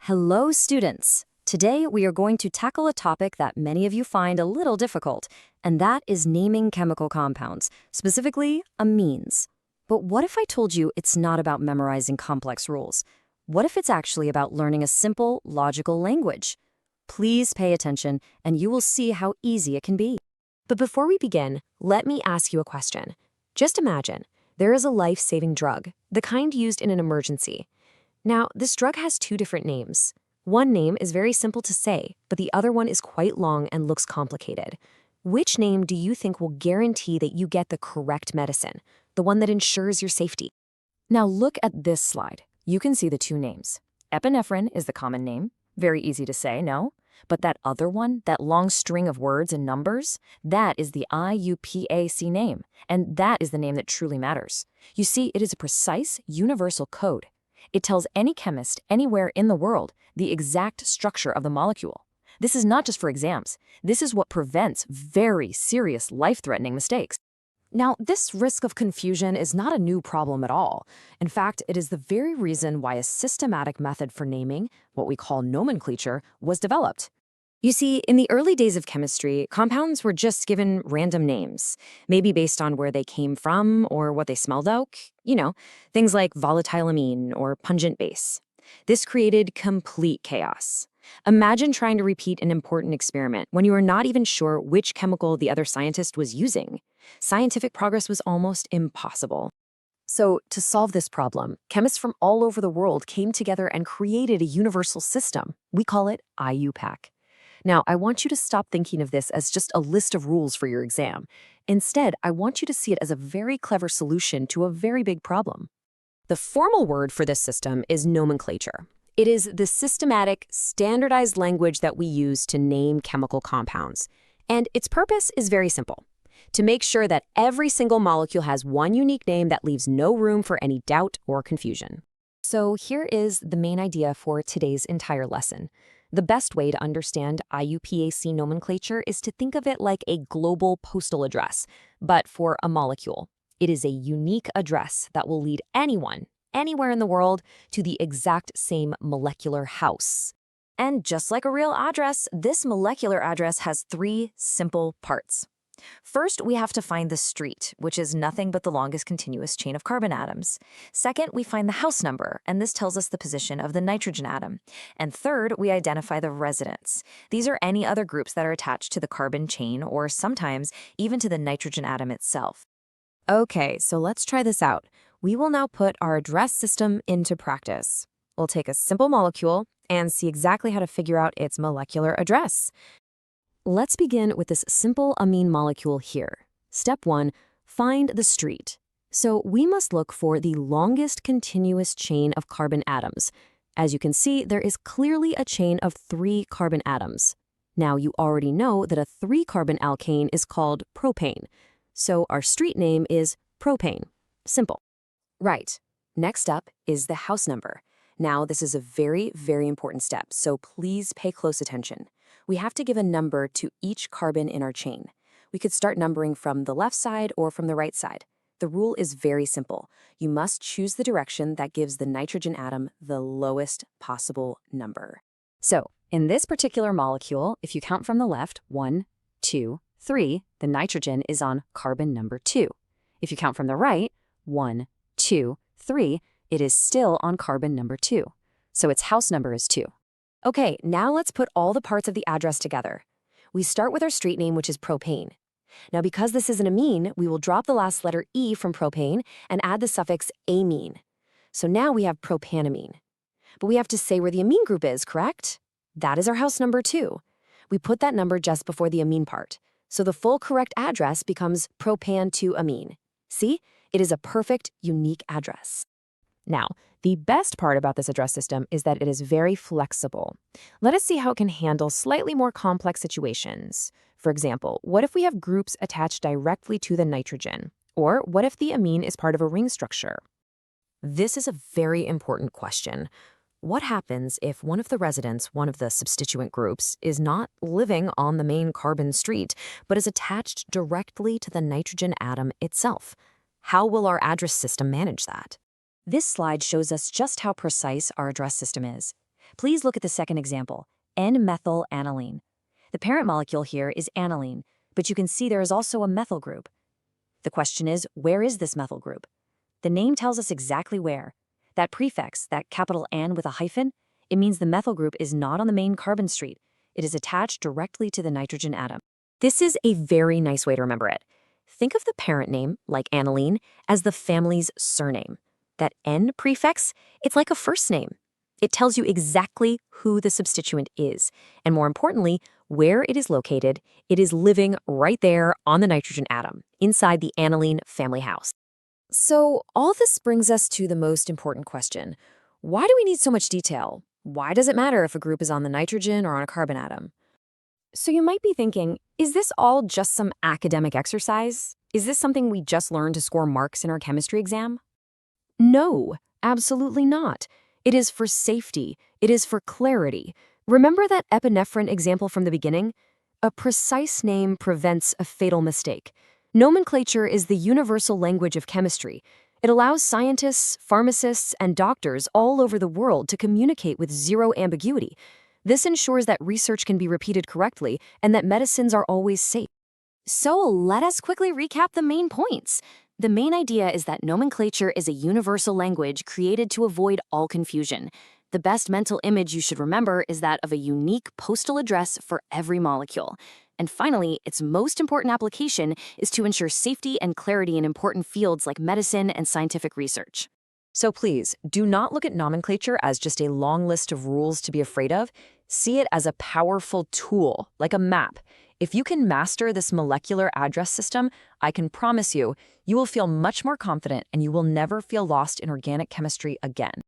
Hello, students! Today we are going to tackle a topic that many of you find a little difficult, and that is naming chemical compounds, specifically amines. But what if I told you it's not about memorizing complex rules? What if it's actually about learning a simple, logical language? Please pay attention, and you will see how easy it can be. But before we begin, let me ask you a question. Just imagine, there is a life-saving drug, the kind used in an emergency. Now, this drug has two different names. One name is very simple to say, but the other one is quite long and looks complicated. Which name do you think will guarantee that you get the correct medicine, the one that ensures your safety? Now look at this slide. You can see the two names. Epinephrine is the common name. Very easy to say, no? But that other one, that long string of words and numbers, that is the IUPAC name, and that is the name that truly matters. You see, it is a precise, universal code. It tells any chemist anywhere in the world the exact structure of the molecule. This is not just for exams. This is what prevents very serious, life-threatening mistakes. Now, this risk of confusion is not a new problem at all. In fact, it is the very reason why a systematic method for naming, what we call nomenclature, was developed. You see, in the early days of chemistry, compounds were just given random names, maybe based on where they came from or what they smelled like. Things like volatile amine or pungent base. This created complete chaos. Imagine trying to repeat an important experiment when you are not even sure which chemical the other scientist was using. Scientific progress was almost impossible. So, to solve this problem, chemists from all over the world came together and created a universal system. We call it IUPAC. Now, I want you to stop thinking of this as just a list of rules for your exam. Instead, I want you to see it as a very clever solution to a very big problem. The formal word for this system is nomenclature. It is the systematic, standardized language that we use to name chemical compounds. And its purpose is very simple: to make sure that every single molecule has one unique name that leaves no room for any doubt or confusion. So here is the main idea for today's entire lesson. The best way to understand IUPAC nomenclature is to think of it like a global postal address, but for a molecule. It is a unique address that will lead anyone, anywhere in the world, to the exact same molecular house. And just like a real address, this molecular address has three simple parts. First, we have to find the street, which is nothing but the longest continuous chain of carbon atoms. Second, we find the house number, and this tells us the position of the nitrogen atom. And third, we identify the residence. These are any other groups that are attached to the carbon chain, or sometimes even to the nitrogen atom itself. Okay, so let's try this out. We will now put our address system into practice. We'll take a simple molecule and see exactly how to figure out its molecular address. Let's begin with this simple amine molecule here. Step 1, find the street. So we must look for the longest continuous chain of carbon atoms. As you can see, there is clearly a chain of 3 carbon atoms. Now you already know that a 3-carbon alkane is called propane. So our street name is propane. Simple. Right. Next up is the house number. Now this is a very, very important step, so please pay close attention. We have to give a number to each carbon in our chain. We could start numbering from the left side or from the right side. The rule is very simple. You must choose the direction that gives the nitrogen atom the lowest possible number. So, in this particular molecule, if you count from the left, 1, 2, 3, the nitrogen is on carbon number 2. If you count from the right, 1, 2, 3, it is still on carbon number 2. So its house number is 2. Okay, now let's put all the parts of the address together. We start with our street name, which is propane. Now, because this is an amine, we will drop the last letter E from propane and add the suffix amine. So now we have propanamine. But we have to say where the amine group is, correct? That is our house number 2. We put that number just before the amine part. So the full correct address becomes propan-2-amine. See? It is a perfect, unique address. Now, the best part about this address system is that it is very flexible. Let us see how it can handle slightly more complex situations. For example, what if we have groups attached directly to the nitrogen? Or what if the amine is part of a ring structure? This is a very important question. What happens if one of the residents, one of the substituent groups, is not living on the main carbon street, but is attached directly to the nitrogen atom itself? How will our address system manage that? This slide shows us just how precise our address system is. Please look at the second example, N-methylaniline. The parent molecule here is aniline, but you can see there is also a methyl group. The question is, where is this methyl group? The name tells us exactly where. That prefix, that capital N with a hyphen, it means the methyl group is not on the main carbon street. It is attached directly to the nitrogen atom. This is a very nice way to remember it. Think of the parent name, like aniline, as the family's surname. That N prefix, it's like a first name. It tells you exactly who the substituent is, and more importantly, where it is located. It is living right there on the nitrogen atom, inside the aniline family house. So all this brings us to the most important question. Why do we need so much detail? Why does it matter if a group is on the nitrogen or on a carbon atom? So you might be thinking, is this all just some academic exercise? Is this something we just learned to score marks in our chemistry exam? No, absolutely not. It is for safety. It is for clarity. Remember that epinephrine example from the beginning? A precise name prevents a fatal mistake. Nomenclature is the universal language of chemistry. It allows scientists, pharmacists, and doctors all over the world to communicate with zero ambiguity. This ensures that research can be repeated correctly and that medicines are always safe. So let us quickly recap the main points. The main idea is that nomenclature is a universal language created to avoid all confusion. The best mental image you should remember is that of a unique postal address for every molecule. And finally, its most important application is to ensure safety and clarity in important fields like medicine and scientific research. So please, do not look at nomenclature as just a long list of rules to be afraid of. See it as a powerful tool, like a map. If you can master this molecular address system, I can promise you, you will feel much more confident and you will never feel lost in organic chemistry again.